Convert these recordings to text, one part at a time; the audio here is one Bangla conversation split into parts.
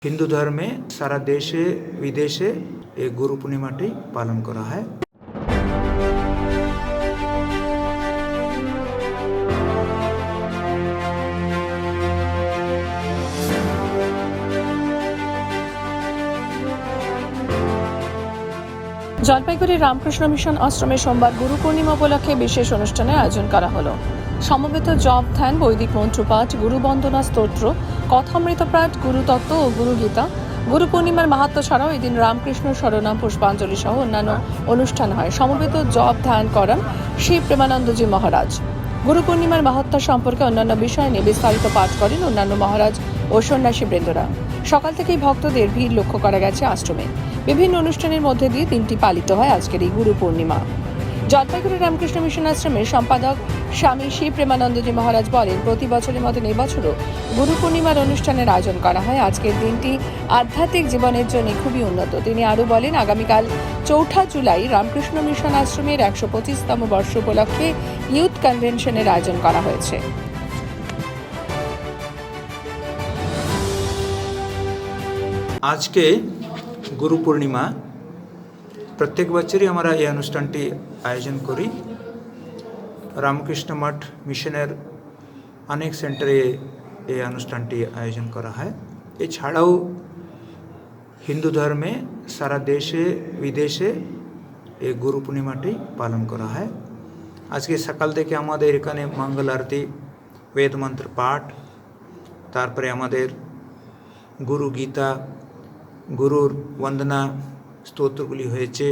হিন্দু ধর্মে সারা দেশে বিদেশে এই গুরু পূর্ণিমাটি পালন করা হয়। জলপাইগুড়ি রামকৃষ্ণ মিশন আশ্রমে সোমবার গুরু পূর্ণিমা উপলক্ষে বিশেষ অনুষ্ঠানের আয়োজন করা হলো। সমবেত জপ ধ্যান, বৈদিক মন্ত্রপাঠ, গুরু বন্দনা স্তোত্র, কথামৃত পাঠ, গুরুতত্ত্ব ও গুরু গীতা। গুরু পূর্ণিমার মাহাত্ম্য ছাড়াও এদিন রামকৃষ্ণ স্মরণাম, পুষ্পাঞ্জলি সহ অন্যান্য অনুষ্ঠান হয়। সমবেত জপ ধ্যান করান শ্রী প্রেমানন্দজি মহারাজ। গুরু পূর্ণিমার মাহাত্ম্য সম্পর্কে অন্যান্য বিষয় নিয়ে বিস্তারিত পাঠ করেন অন্যান্য মহারাজ ও সন্ন্যাসী বৃন্দরা। সকাল থেকেই ভক্তদের ভিড় লক্ষ্য করা গেছে আশ্রমে। বিভিন্ন অনুষ্ঠানের মধ্যে দিয়ে দিনটি পালিত হয় আজকের এই গুরু পূর্ণিমা। জলপাইগুড়ি রামকৃষ্ণ মিশন আশ্রমের সম্পাদক স্বামী শ্রী প্রেমানন্দজি মহারাজ বলেন, প্রতি বছরের মতন এবছরও গুরু পূর্ণিমার অনুষ্ঠানের আয়োজন করা হয়। আজকের দিনটি আধ্যাত্মিক জীবনের জন্য খুবই উন্নত। তিনি আরও বলেন, আগামীকাল 4 জুলাই রামকৃষ্ণ মিশন আশ্রমের 125তম বর্ষ উপলক্ষে ইউথ কনভেনশনের আয়োজন করা হয়েছে। আজকে গুরু পূর্ণিমা, প্রত্যেক বছরই আমরা এই অনুষ্ঠানটি আয়োজন করি। রামকৃষ্ণ মঠ মিশনের অনেক সেন্টারে এই অনুষ্ঠানটি আয়োজন করা হয়। এছাড়াও হিন্দু ধর্মে সারা দেশে বিদেশে এই গুরু পূর্ণিমাটি পালন করা হয়। আজকে সকাল থেকে আমাদের এখানে মঙ্গল আরতি, বেদ মন্ত্র পাঠ, তারপরে আমাদের গুরু গীতা, গুরুর বন্দনা স্তোত্রগুলি হয়েছে।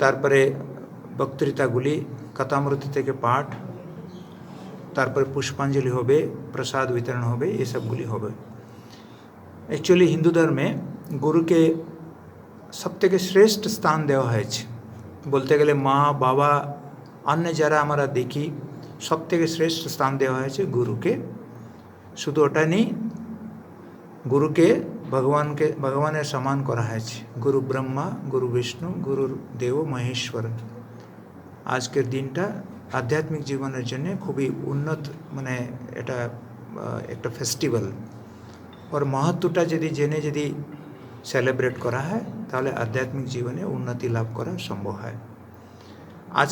তারপরে বক্তৃতাগুলি, কথামৃতি থেকে পাঠ, তারপরে পুষ্পাঞ্জলি হবে, প্রসাদ বিতরণ হবে, এসবগুলি হবে। অ্যাকচুয়ালি হিন্দু ধর্মে গুরুকে সবথেকে শ্রেষ্ঠ স্থান দেওয়া হয়েছে। বলতে গেলে মা, বাবা, অন্য যারা আমরা দেখি, সবথেকে শ্রেষ্ঠ স্থান দেওয়া হয়েছে গুরুকে। শুধু ওটা নেই, গুরুকে ভগবানের সমান করা হয়েছে। গুরু ব্রহ্মা, গুরু বিষ্ণু, গুরুর দেব মহেশ্বর। আজকের দিনটা আধ্যাত্মিক জীবনের জন্য খুবই উন্নত, এটা একটা ফেস্টিভ্যাল। ওর মাহাত্ম্যটা যদি সেলিব্রেট করা হয়, তাহলে আধ্যাত্মিক জীবনে উন্নতি লাভ করা সম্ভব হয়। আজ